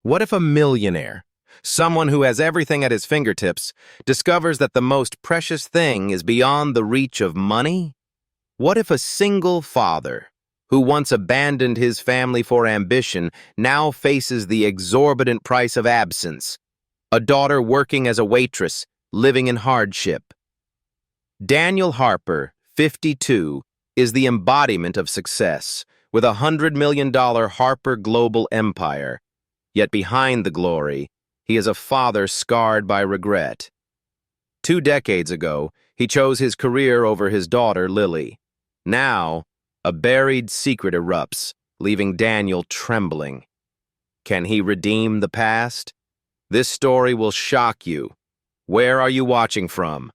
What if a millionaire, someone who has everything at his fingertips, discovers that the most precious thing is beyond the reach of money? What if a single father, who once abandoned his family for ambition, now faces the exorbitant price of absence? A daughter working as a waitress, living in hardship. Daniel Harper, 52, is the embodiment of success, with a $100 million Harper global empire. Yet behind the glory, he is a father scarred by regret. 2 decades ago, he chose his career over his daughter, Lily. Now, a buried secret erupts, leaving Daniel trembling. Can he redeem the past? This story will shock you. Where are you watching from?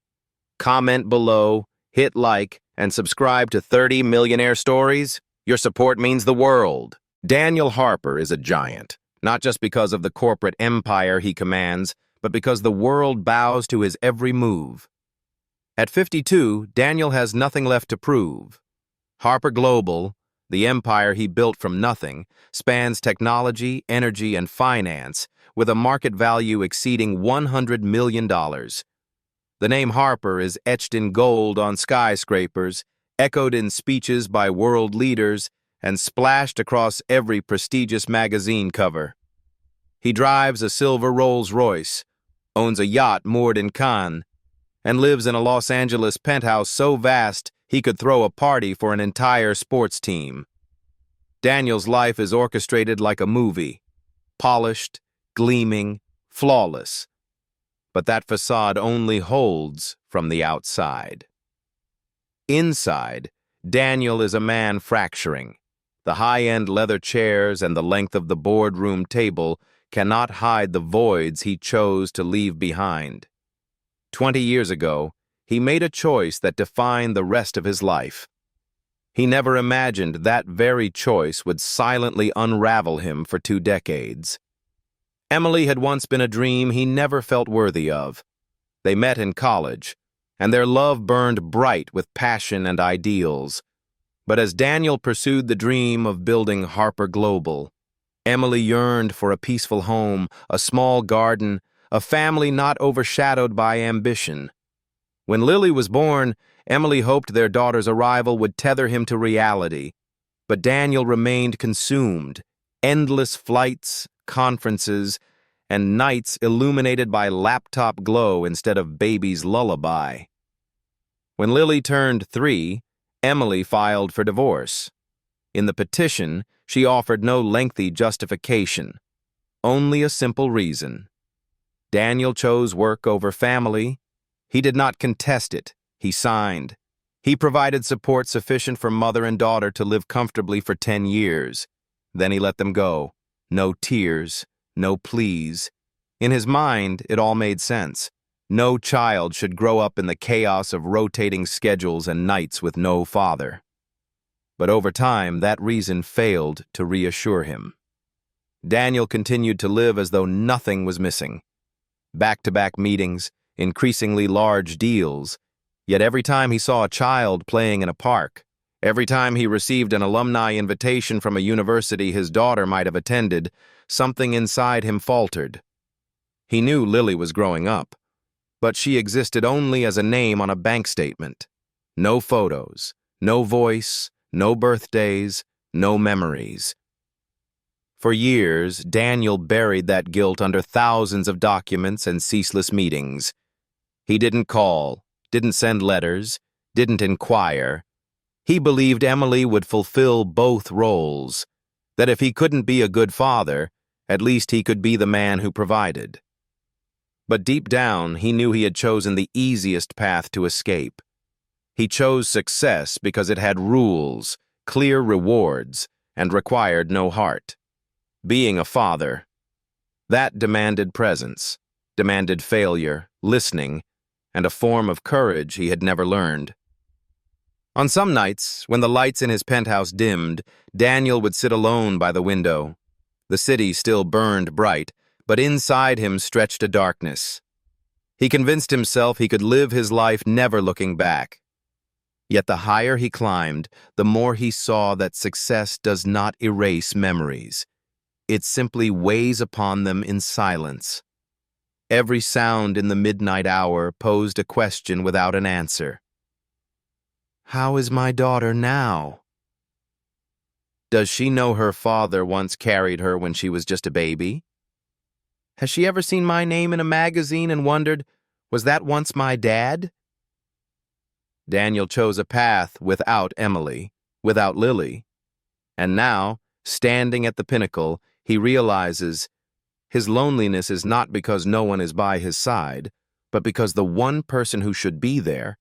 Comment below, hit like, and subscribe to 30 Millionaire Stories. Your support means the world. Daniel Harper is a giant, not just because of the corporate empire he commands, but because the world bows to his every move. At 52, Daniel has nothing left to prove. Harper Global, the empire he built from nothing, spans technology, energy, and finance, with a market value exceeding $100 million. The name Harper is etched in gold on skyscrapers, echoed in speeches by world leaders, and splashed across every prestigious magazine cover. He drives a silver Rolls-Royce, owns a yacht moored in Cannes, and lives in a Los Angeles penthouse so vast he could throw a party for an entire sports team. Daniel's life is orchestrated like a movie, polished, gleaming, flawless. But that facade only holds from the outside. Inside, Daniel is a man fracturing. The high-end leather chairs and the length of the boardroom table cannot hide the voids he chose to leave behind. 20 years ago, he made a choice that defined the rest of his life. He never imagined that very choice would silently unravel him for 2 decades. Emily had once been a dream he never felt worthy of. They met in college, and their love burned bright with passion and ideals. But as Daniel pursued the dream of building Harper Global, Emily yearned for a peaceful home, a small garden, a family not overshadowed by ambition. When Lily was born, Emily hoped their daughter's arrival would tether him to reality. But Daniel remained consumed, endless flights, conferences, and nights illuminated by laptop glow instead of baby's lullaby. When Lily turned 3, Emily filed for divorce. In the petition, she offered no lengthy justification, only a simple reason. Daniel chose work over family. He did not contest it. He signed. He provided support sufficient for mother and daughter to live comfortably for 10 years. Then he let them go. No tears, no pleas. In his mind, it all made sense. No child should grow up in the chaos of rotating schedules and nights with no father. But over time, that reason failed to reassure him. Daniel continued to live as though nothing was missing. Back-to-back meetings, increasingly large deals, yet every time he saw a child playing in a park, every time he received an alumni invitation from a university his daughter might have attended, something inside him faltered. He knew Lily was growing up, but she existed only as a name on a bank statement. No photos, no voice, no birthdays, no memories. For years, Daniel buried that guilt under thousands of documents and ceaseless meetings. He didn't call, didn't send letters, didn't inquire. He believed Emily would fulfill both roles, that if he couldn't be a good father, at least he could be the man who provided. But deep down, he knew he had chosen the easiest path to escape. He chose success because it had rules, clear rewards, and required no heart. Being a father, that demanded presence, demanded failure, listening, and a form of courage he had never learned. On some nights, when the lights in his penthouse dimmed, Daniel would sit alone by the window. The city still burned bright, but inside him stretched a darkness. He convinced himself he could live his life never looking back. Yet the higher he climbed, the more he saw that success does not erase memories. It simply weighs upon them in silence. Every sound in the midnight hour posed a question without an answer. How is my daughter now? Does she know her father once carried her when she was just a baby? Has she ever seen my name in a magazine and wondered, was that once my dad? Daniel chose a path without Emily, without Lily. And now, standing at the pinnacle, he realizes his loneliness is not because no one is by his side, but because the one person who should be there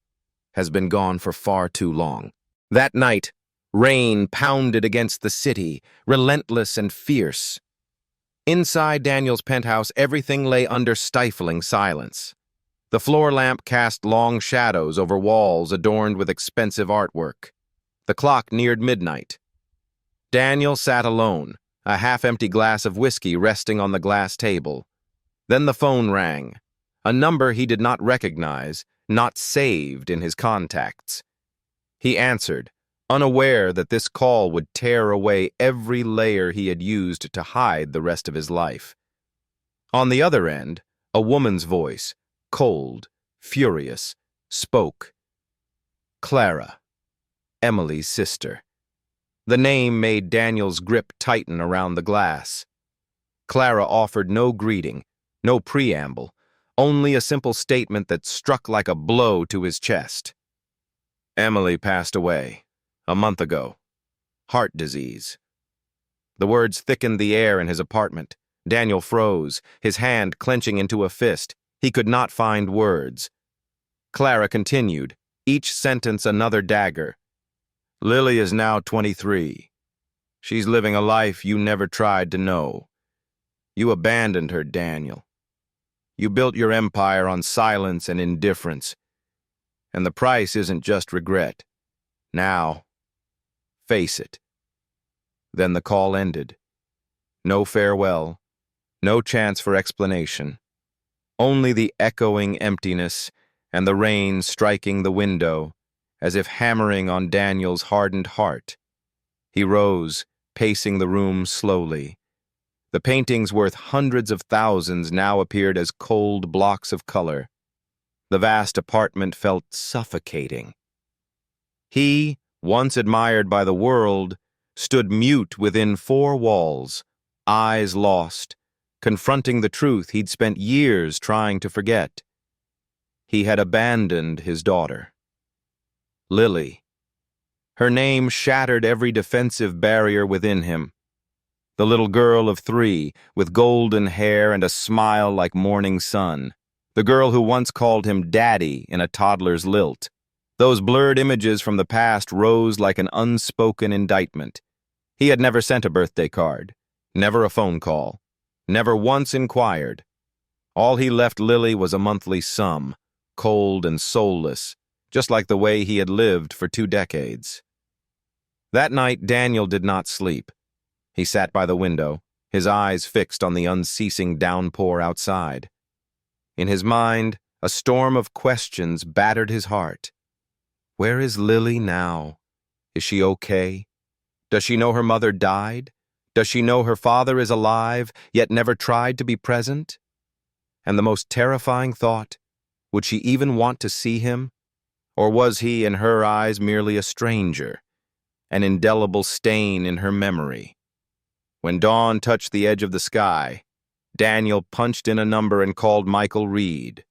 has been gone for far too long. That night, rain pounded against the city, relentless and fierce. Inside Daniel's penthouse, everything lay under stifling silence. The floor lamp cast long shadows over walls adorned with expensive artwork. The clock neared midnight. Daniel sat alone, a half-empty glass of whiskey resting on the glass table. Then the phone rang, a number he did not recognize, not saved in his contacts. He answered, unaware that this call would tear away every layer he had used to hide the rest of his life. On the other end, a woman's voice, cold, furious, spoke. Clara, Emily's sister. The name made Daniel's grip tighten around the glass. Clara offered no greeting, no preamble, only a simple statement that struck like a blow to his chest. Emily passed away, a month ago. Heart disease. The words thickened the air in his apartment. Daniel froze, his hand clenching into a fist. He could not find words. Clara continued, each sentence another dagger. Lily is now 23. She's living a life you never tried to know. You abandoned her, Daniel. You built your empire on silence and indifference. And the price isn't just regret. Now, face it. Then the call ended. No farewell, no chance for explanation. Only the echoing emptiness and the rain striking the window, as if hammering on Daniel's hardened heart. He rose, pacing the room slowly. The paintings worth hundreds of thousands now appeared as cold blocks of color. The vast apartment felt suffocating. He, once admired by the world, stood mute within four walls, eyes lost, confronting the truth he'd spent years trying to forget. He had abandoned his daughter. Lily. Her name shattered every defensive barrier within him. The little girl of 3, with golden hair and a smile like morning sun. The girl who once called him Daddy in a toddler's lilt. Those blurred images from the past rose like an unspoken indictment. He had never sent a birthday card, never a phone call, never once inquired. All he left Lily was a monthly sum, cold and soulless, just like the way he had lived for 2 decades. That night, Daniel did not sleep. He sat by the window, his eyes fixed on the unceasing downpour outside. In his mind, a storm of questions battered his heart. Where is Lily now? Is she okay? Does she know her mother died? Does she know her father is alive, yet never tried to be present? And the most terrifying thought, would she even want to see him? Or was he, in her eyes, merely a stranger, an indelible stain in her memory? When dawn touched the edge of the sky, Daniel punched in a number and called Michael Reed,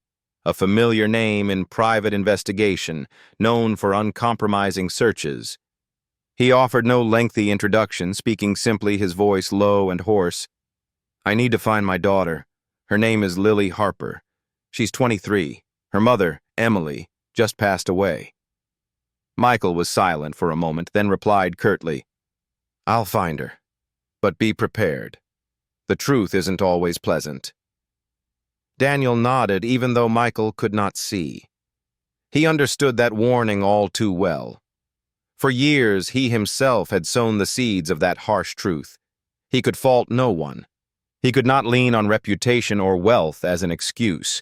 a familiar name in private investigation, known for uncompromising searches. He offered no lengthy introduction, speaking simply, his voice low and hoarse. I need to find my daughter. Her name is Lily Harper. She's 23. Her mother, Emily, just passed away. Michael was silent for a moment, then replied curtly, I'll find her. But be prepared. The truth isn't always pleasant. Daniel nodded, even though Michael could not see. He understood that warning all too well. For years, he himself had sown the seeds of that harsh truth. He could fault no one. He could not lean on reputation or wealth as an excuse.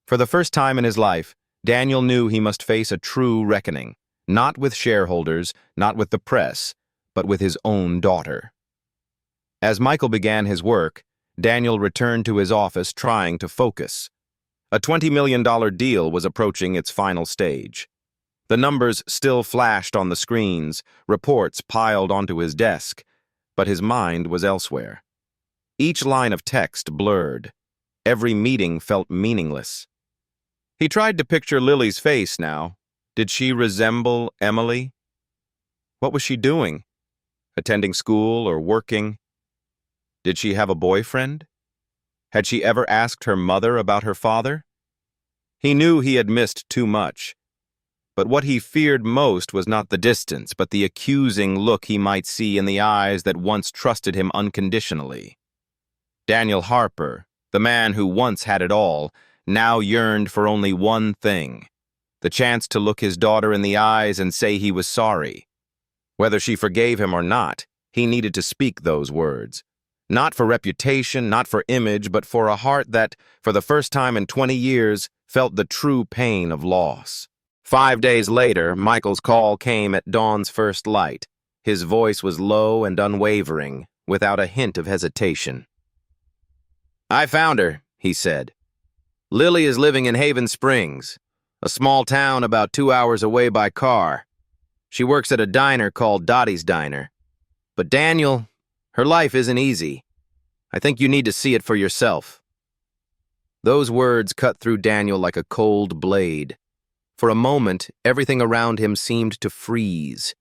For the first time in his life, Daniel knew he must face a true reckoning, not with shareholders, not with the press, but with his own daughter. As Michael began his work, Daniel returned to his office trying to focus. A $20 million deal was approaching its final stage. The numbers still flashed on the screens, reports piled onto his desk, but his mind was elsewhere. Each line of text blurred. Every meeting felt meaningless. He tried to picture Lily's face now. Did she resemble Emily? What was she doing? Attending school or working? Did she have a boyfriend? Had she ever asked her mother about her father? He knew he had missed too much. But what he feared most was not the distance, but the accusing look he might see in the eyes that once trusted him unconditionally. Daniel Harper, the man who once had it all, now yearned for only one thing: the chance to look his daughter in the eyes and say he was sorry. Whether she forgave him or not, he needed to speak those words. Not for reputation, not for image, but for a heart that, for the first time in 20 years, felt the true pain of loss. 5 days later, Michael's call came at dawn's first light. His voice was low and unwavering, without a hint of hesitation. "I found her," he said. "Lily is living in Haven Springs, a small town about 2 hours away by car. She works at a diner called Dottie's Diner. But Daniel, her life isn't easy. I think you need to see it for yourself." Those words cut through Daniel like a cold blade. For a moment, everything around him seemed to freeze.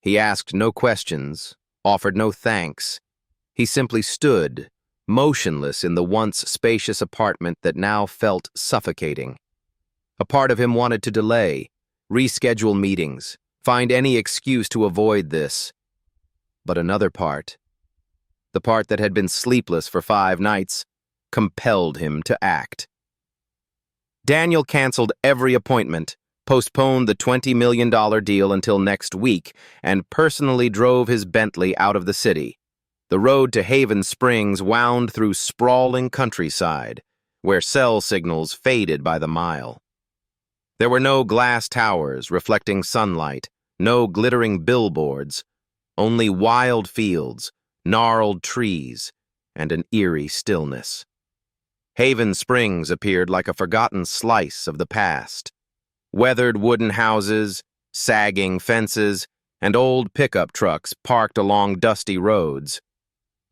He asked no questions, offered no thanks. He simply stood, motionless in the once spacious apartment that now felt suffocating. A part of him wanted to delay, reschedule meetings, find any excuse to avoid this. But another part, the part that had been sleepless for 5 nights, compelled him to act. Daniel canceled every appointment, postponed the $20 million deal until next week, and personally drove his Bentley out of the city. The road to Haven Springs wound through sprawling countryside, where cell signals faded by the mile. There were no glass towers reflecting sunlight, no glittering billboards, only wild fields, gnarled trees, and an eerie stillness. Haven Springs appeared like a forgotten slice of the past. Weathered wooden houses, sagging fences, and old pickup trucks parked along dusty roads.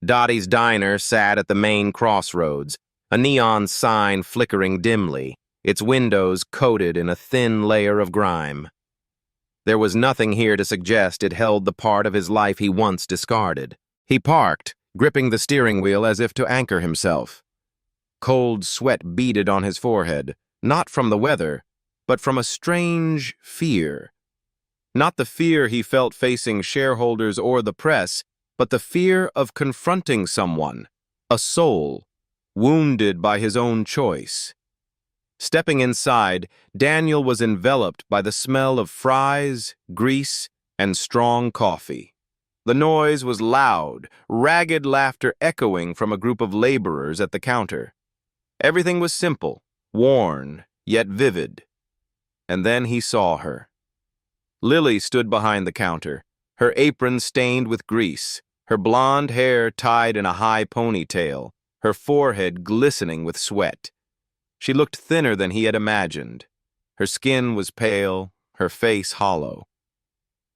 Dottie's Diner sat at the main crossroads, a neon sign flickering dimly, its windows coated in a thin layer of grime. There was nothing here to suggest it held the part of his life he once discarded. He parked, gripping the steering wheel as if to anchor himself. Cold sweat beaded on his forehead, not from the weather, but from a strange fear. Not the fear he felt facing shareholders or the press, but the fear of confronting someone, a soul, wounded by his own choice. Stepping inside, Daniel was enveloped by the smell of fries, grease, and strong coffee. The noise was loud, ragged laughter echoing from a group of laborers at the counter. Everything was simple, worn, yet vivid. And then he saw her. Lily stood behind the counter, her apron stained with grease, her blonde hair tied in a high ponytail, her forehead glistening with sweat. She looked thinner than he had imagined. Her skin was pale, her face hollow.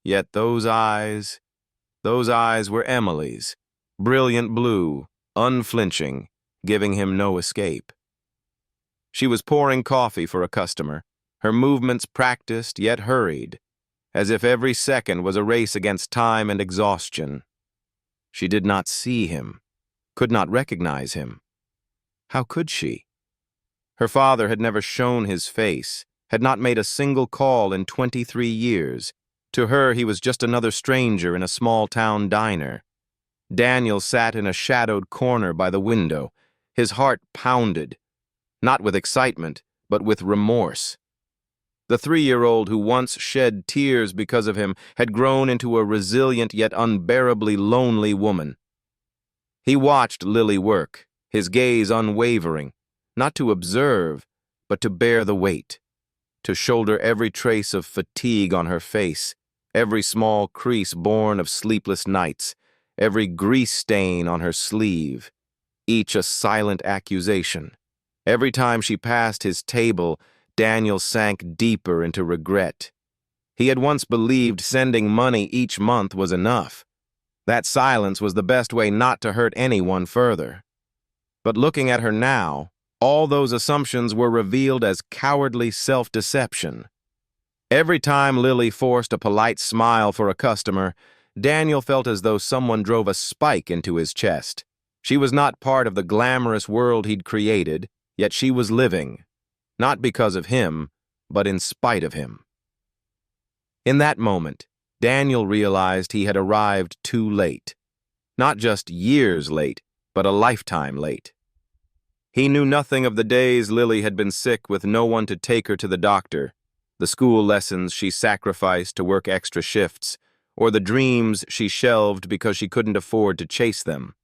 Yet those eyes were Emily's, brilliant blue, unflinching, giving him no escape. She was pouring coffee for a customer, her movements practiced yet hurried, as if every second was a race against time and exhaustion. She did not see him, could not recognize him. How could she? Her father had never shown his face, had not made a single call in 23 years. To her, he was just another stranger in a small-town diner. Daniel sat in a shadowed corner by the window. His heart pounded, not with excitement, but with remorse. The 3-year-old who once shed tears because of him had grown into a resilient yet unbearably lonely woman. He watched Lily work, his gaze unwavering, not to observe, but to bear the weight, to shoulder every trace of fatigue on her face, every small crease born of sleepless nights, every grease stain on her sleeve, each a silent accusation. Every time she passed his table, Daniel sank deeper into regret. He had once believed sending money each month was enough. That silence was the best way not to hurt anyone further. But looking at her now, all those assumptions were revealed as cowardly self-deception. Every time Lily forced a polite smile for a customer, Daniel felt as though someone drove a spike into his chest. She was not part of the glamorous world he'd created, yet she was living, not because of him, but in spite of him. In that moment, Daniel realized he had arrived too late. Not just years late, but a lifetime late. He knew nothing of the days Lily had been sick with no one to take her to the doctor, the school lessons she sacrificed to work extra shifts, or the dreams she shelved because she couldn't afford to chase them.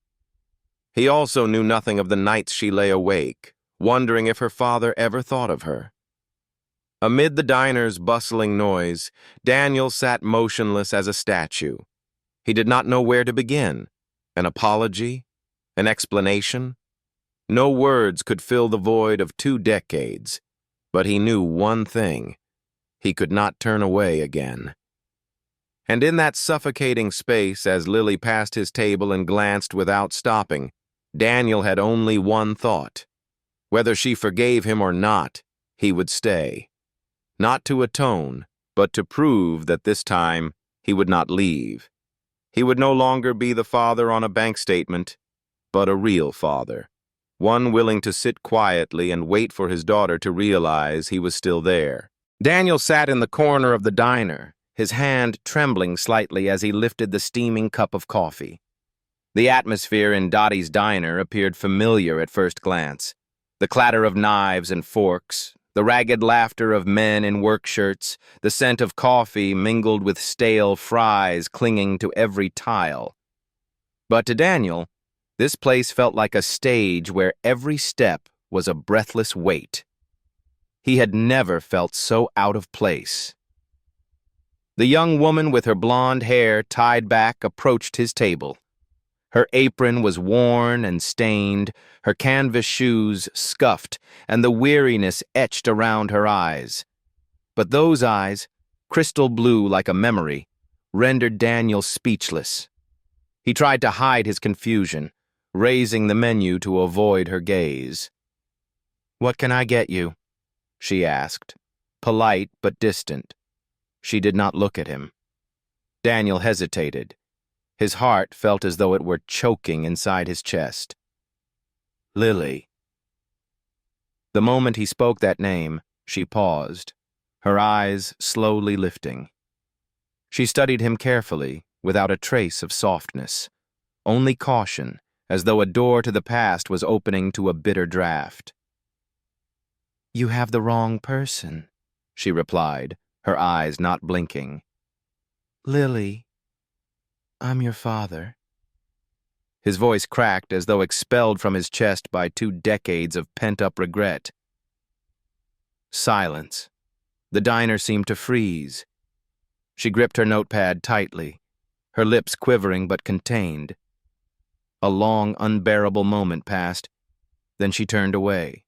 He also knew nothing of the nights she lay awake, wondering if her father ever thought of her. Amid the diner's bustling noise, Daniel sat motionless as a statue. He did not know where to begin. An apology? An explanation? No words could fill the void of 2 decades, but he knew one thing. He could not turn away again. And in that suffocating space, as Lily passed his table and glanced without stopping, Daniel had only one thought. Whether she forgave him or not, he would stay. Not to atone, but to prove that this time he would not leave. He would no longer be the father on a bank statement, but a real father. One willing to sit quietly and wait for his daughter to realize he was still there. Daniel sat in the corner of the diner, his hand trembling slightly as he lifted the steaming cup of coffee. The atmosphere in Dottie's diner appeared familiar at first glance. The clatter of knives and forks, the ragged laughter of men in work shirts, the scent of coffee mingled with stale fries clinging to every tile. But to Daniel, this place felt like a stage where every step was a breathless wait. He had never felt so out of place. The young woman with her blonde hair tied back approached his table. Her apron was worn and stained, her canvas shoes scuffed, and the weariness etched around her eyes. But those eyes, crystal blue like a memory, rendered Daniel speechless. He tried to hide his confusion, raising the menu to avoid her gaze. "What can I get you?" she asked, polite but distant. She did not look at him. Daniel hesitated. His heart felt as though it were choking inside his chest. "Lily." The moment he spoke that name, she paused, her eyes slowly lifting. She studied him carefully, without a trace of softness, only caution, as though a door to the past was opening to a bitter draft. "You have the wrong person," she replied, her eyes not blinking. "Lily, I'm your father." His voice cracked as though expelled from his chest by 2 decades of pent-up regret. Silence. The diner seemed to freeze. She gripped her notepad tightly, her lips quivering but contained. A long, unbearable moment passed, then she turned away.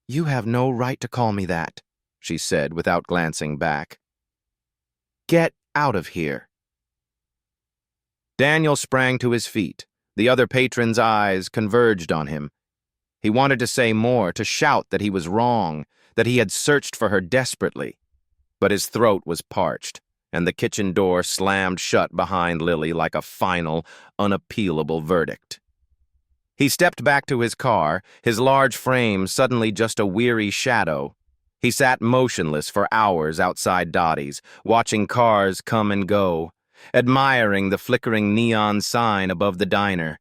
"You have no right to call me that," she said without glancing back. "Get out of here." Daniel sprang to his feet. The other patron's eyes converged on him. He wanted to say more, to shout that he was wrong, that he had searched for her desperately. But his throat was parched, and the kitchen door slammed shut behind Lily like a final, unappealable verdict. He stepped back to his car, his large frame suddenly just a weary shadow. He sat motionless for hours outside Dottie's, watching cars come and go, admiring the flickering neon sign above the diner.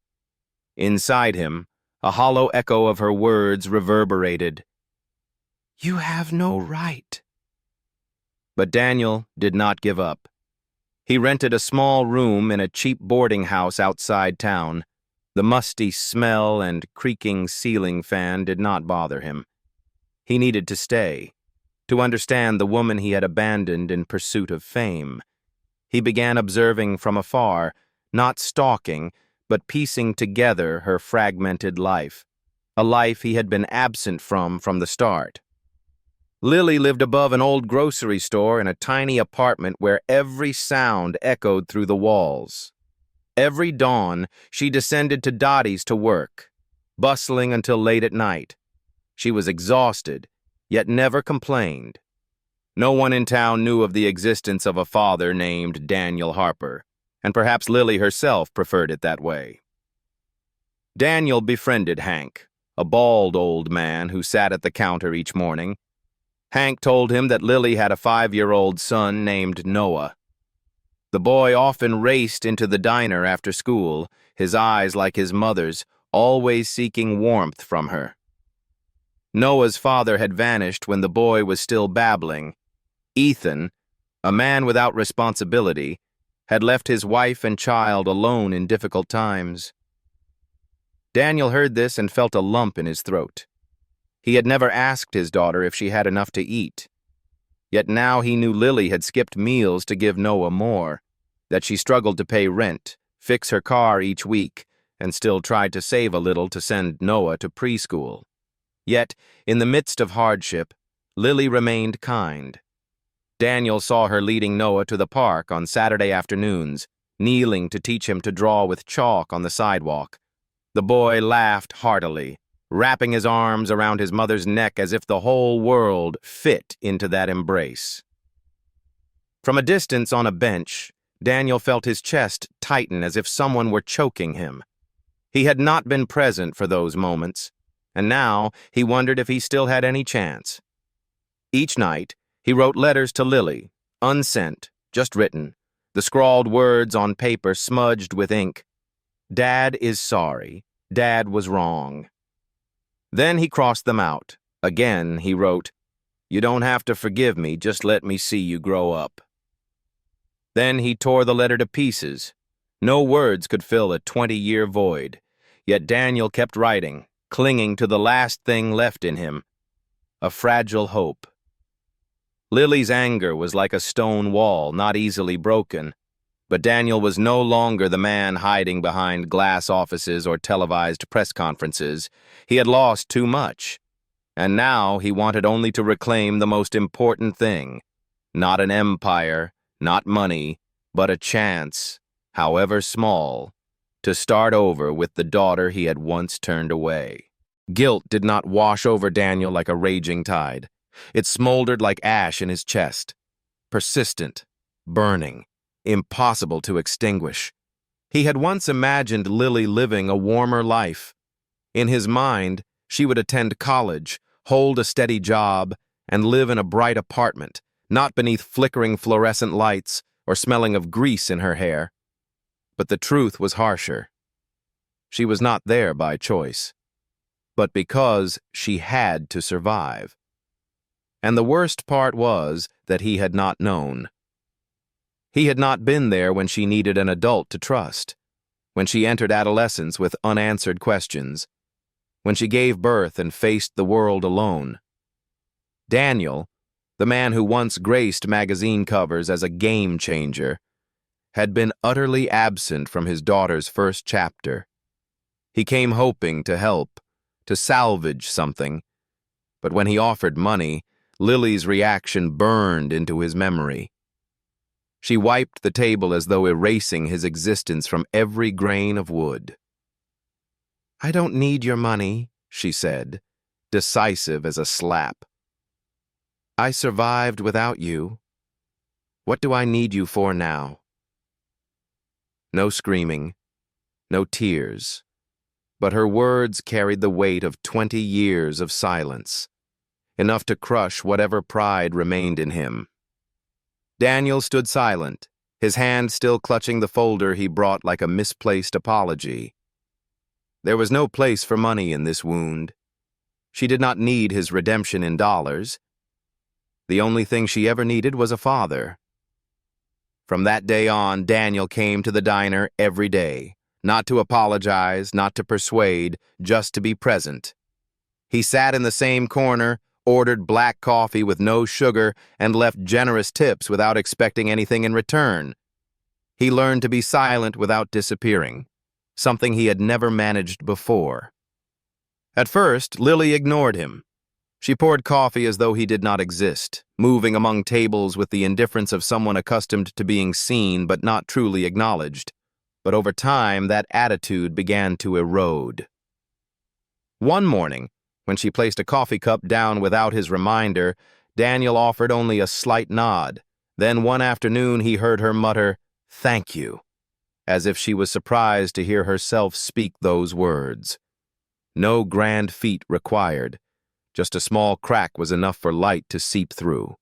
Inside him, a hollow echo of her words reverberated. "You have no right." But Daniel did not give up. He rented a small room in a cheap boarding house outside town. The musty smell and creaking ceiling fan did not bother him. He needed to stay, to understand the woman he had abandoned in pursuit of fame. He began observing from afar, not stalking, but piecing together her fragmented life, a life he had been absent from the start. Lily lived above an old grocery store in a tiny apartment where every sound echoed through the walls. Every dawn, she descended to Dottie's to work, bustling until late at night. She was exhausted, yet never complained. No one in town knew of the existence of a father named Daniel Harper, and perhaps Lily herself preferred it that way. Daniel befriended Hank, a bald old man who sat at the counter each morning. Hank told him that Lily had a 5-year-old son named Noah. The boy often raced into the diner after school, his eyes like his mother's, always seeking warmth from her. Noah's father had vanished when the boy was still babbling. Ethan, a man without responsibility, had left his wife and child alone in difficult times. Daniel heard this and felt a lump in his throat. He had never asked his daughter if she had enough to eat. Yet now he knew Lily had skipped meals to give Noah more, that she struggled to pay rent, fix her car each week, and still tried to save a little to send Noah to preschool. Yet, in the midst of hardship, Lily remained kind. Daniel saw her leading Noah to the park on Saturday afternoons, kneeling to teach him to draw with chalk on the sidewalk. The boy laughed heartily, wrapping his arms around his mother's neck as if the whole world fit into that embrace. From a distance on a bench, Daniel felt his chest tighten as if someone were choking him. He had not been present for those moments, and now he wondered if he still had any chance. Each night, he wrote letters to Lily, unsent, just written, the scrawled words on paper smudged with ink. Dad is sorry. Dad was wrong. Then he crossed them out. Again, he wrote, You don't have to forgive me, just let me see you grow up. Then he tore the letter to pieces. No words could fill a 20-year void, yet Daniel kept writing, clinging to the last thing left in him, a fragile hope. Lily's anger was like a stone wall, not easily broken, but Daniel was no longer the man hiding behind glass offices or televised press conferences. He had lost too much, and now he wanted only to reclaim the most important thing, not an empire, not money, but a chance, however small, to start over with the daughter he had once turned away. Guilt did not wash over Daniel like a raging tide. It smoldered like ash in his chest, persistent, burning, impossible to extinguish. He had once imagined Lily living a warmer life. In his mind, she would attend college, hold a steady job, and live in a bright apartment, not beneath flickering fluorescent lights or smelling of grease in her hair. But the truth was harsher. She was not there by choice, but because she had to survive. And the worst part was that he had not known. He had not been there when she needed an adult to trust, when she entered adolescence with unanswered questions, when she gave birth and faced the world alone. Daniel, the man who once graced magazine covers as a game changer, had been utterly absent from his daughter's first chapter. He came hoping to help, to salvage something, but when he offered money, Lily's reaction burned into his memory. She wiped the table as though erasing his existence from every grain of wood. "I don't need your money," she said, decisive as a slap. "I survived without you. What do I need you for now?" No screaming, no tears, but her words carried the weight of 20 years of silence, enough to crush whatever pride remained in him. Daniel stood silent, his hand still clutching the folder he brought like a misplaced apology. There was no place for money in this wound. She did not need his redemption in dollars. The only thing she ever needed was a father. From that day on, Daniel came to the diner every day, not to apologize, not to persuade, just to be present. He sat in the same corner, ordered black coffee with no sugar, and left generous tips without expecting anything in return. He learned to be silent without disappearing, something he had never managed before. At first, Lily ignored him. She poured coffee as though he did not exist, moving among tables with the indifference of someone accustomed to being seen but not truly acknowledged. But over time, that attitude began to erode. One morning, when she placed a coffee cup down without his reminder, Daniel offered only a slight nod. Then one afternoon he heard her mutter, "Thank you," as if she was surprised to hear herself speak those words. No grand feat required. Just a small crack was enough for light to seep through.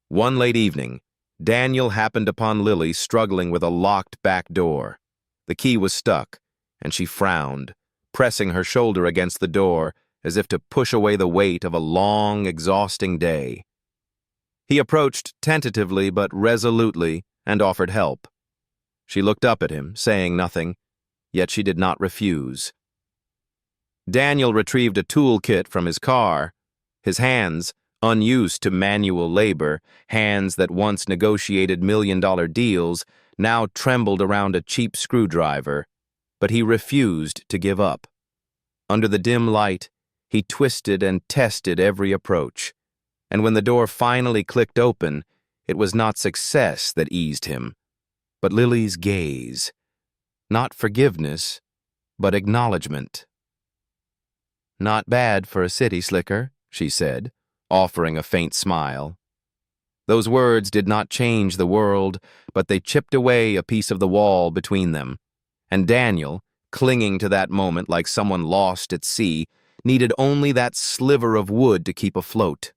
One late evening, Daniel happened upon Lily struggling with a locked back door. The key was stuck, and she frowned, pressing her shoulder against the door as if to push away the weight of a long, exhausting day. He approached tentatively but resolutely and offered help. She looked up at him, saying nothing, yet she did not refuse. Daniel retrieved a toolkit from his car. His hands, unused to manual labor, hands that once negotiated million-dollar deals, now trembled around a cheap screwdriver, but he refused to give up. Under the dim light, he twisted and tested every approach, and when the door finally clicked open, it was not success that eased him, but Lily's gaze. Not forgiveness, but acknowledgement. "Not bad for a city slicker," she said, offering a faint smile. Those words did not change the world, but they chipped away a piece of the wall between them, and Daniel, clinging to that moment like someone lost at sea, needed only that sliver of wood to keep afloat.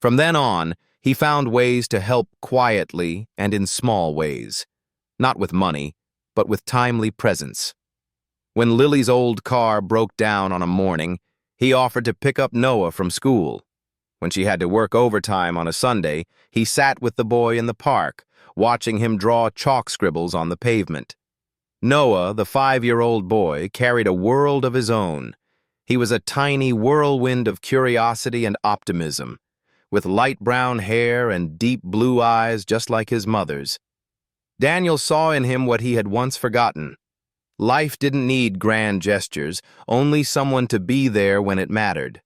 From then on, he found ways to help quietly and in small ways, not with money, but with timely presence. When Lily's old car broke down on a morning, he offered to pick up Noah from school. When she had to work overtime on a Sunday, he sat with the boy in the park, watching him draw chalk scribbles on the pavement. Noah, the 5-year-old boy, carried a world of his own. He was a tiny whirlwind of curiosity and optimism, with light brown hair and deep blue eyes just like his mother's. Daniel saw in him what he had once forgotten. Life didn't need grand gestures, only someone to be there when it mattered.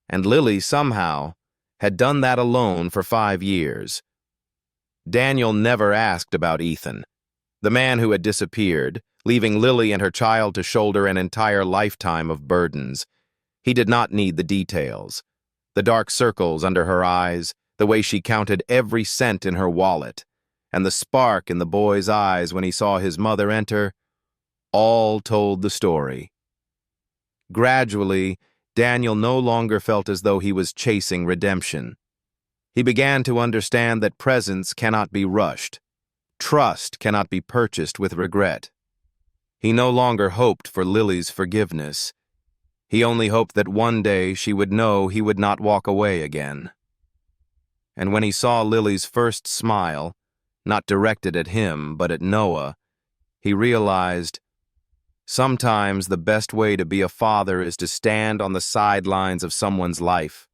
And Lily, somehow, had done that alone for 5 years. Daniel never asked about Ethan, the man who had disappeared, leaving Lily and her child to shoulder an entire lifetime of burdens. He did not need the details. The dark circles under her eyes, the way she counted every cent in her wallet, and the spark in the boy's eyes when he saw his mother enter, all told the story. Gradually, Daniel no longer felt as though he was chasing redemption. He began to understand that presence cannot be rushed. Trust cannot be purchased with regret. He no longer hoped for Lily's forgiveness. He only hoped that one day she would know he would not walk away again. And when he saw Lily's first smile, not directed at him but at Noah, he realized sometimes the best way to be a father is to stand on the sidelines of someone's life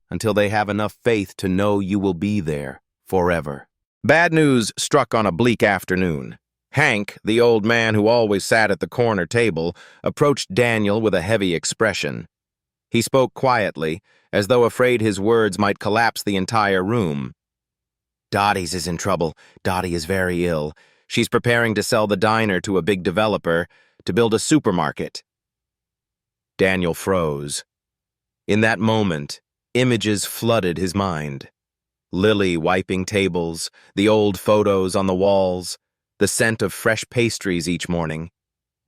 until they have enough faith to know you will be there forever. Bad news struck on a bleak afternoon. Hank, the old man who always sat at the corner table, approached Daniel with a heavy expression. He spoke quietly, as though afraid his words might collapse the entire room. "Dottie's is in trouble. Dottie is very ill. She's preparing to sell the diner to a big developer to build a supermarket." Daniel froze. In that moment, images flooded his mind. Lily wiping tables, the old photos on the walls, the scent of fresh pastries each morning.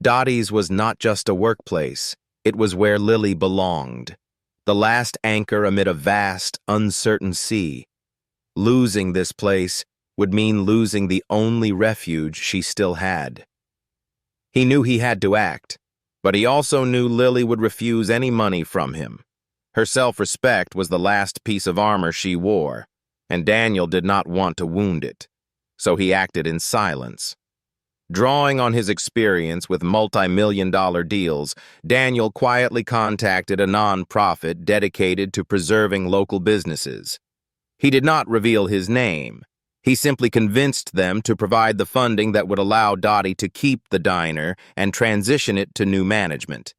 Dottie's was not just a workplace. It was where Lily belonged, the last anchor amid a vast, uncertain sea. Losing this place would mean losing the only refuge she still had. He knew he had to act, but he also knew Lily would refuse any money from him. Her self-respect was the last piece of armor she wore, and Daniel did not want to wound it, so he acted in silence. Drawing on his experience with multi-million-dollar deals, Daniel quietly contacted a non-profit dedicated to preserving local businesses. He did not reveal his name. He simply convinced them to provide the funding that would allow Dottie to keep the diner and transition it to new management.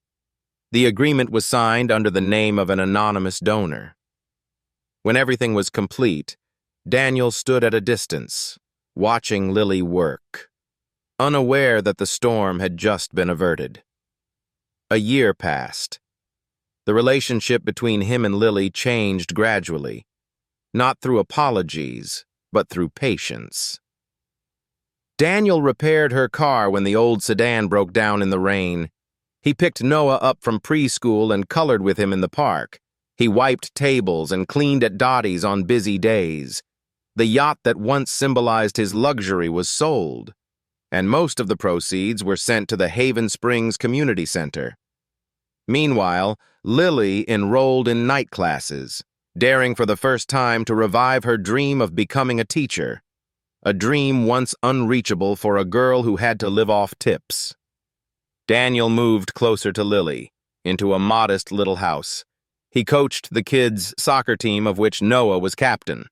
The agreement was signed under the name of an anonymous donor. When everything was complete, Daniel stood at a distance, watching Lily work, unaware that the storm had just been averted. A year passed. The relationship between him and Lily changed gradually, not through apologies, but through patience. Daniel repaired her car when the old sedan broke down in the rain. He picked Noah up from preschool and colored with him in the park. He wiped tables and cleaned at Dottie's on busy days. The yacht that once symbolized his luxury was sold, and most of the proceeds were sent to the Haven Springs Community Center. Meanwhile, Lily enrolled in night classes, daring for the first time to revive her dream of becoming a teacher, a dream once unreachable for a girl who had to live off tips. Daniel moved closer to Lily, into a modest little house. He coached the kids' soccer team, of which Noah was captain.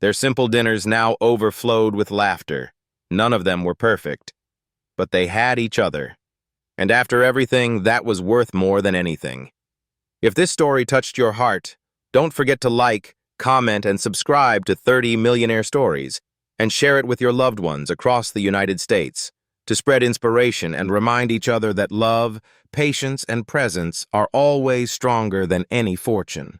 Their simple dinners now overflowed with laughter. None of them were perfect, but they had each other. And after everything, that was worth more than anything. If this story touched your heart, don't forget to like, comment, and subscribe to 30 Millionaire Stories, and share it with your loved ones across the United States to spread inspiration and remind each other that love, patience, and presence are always stronger than any fortune.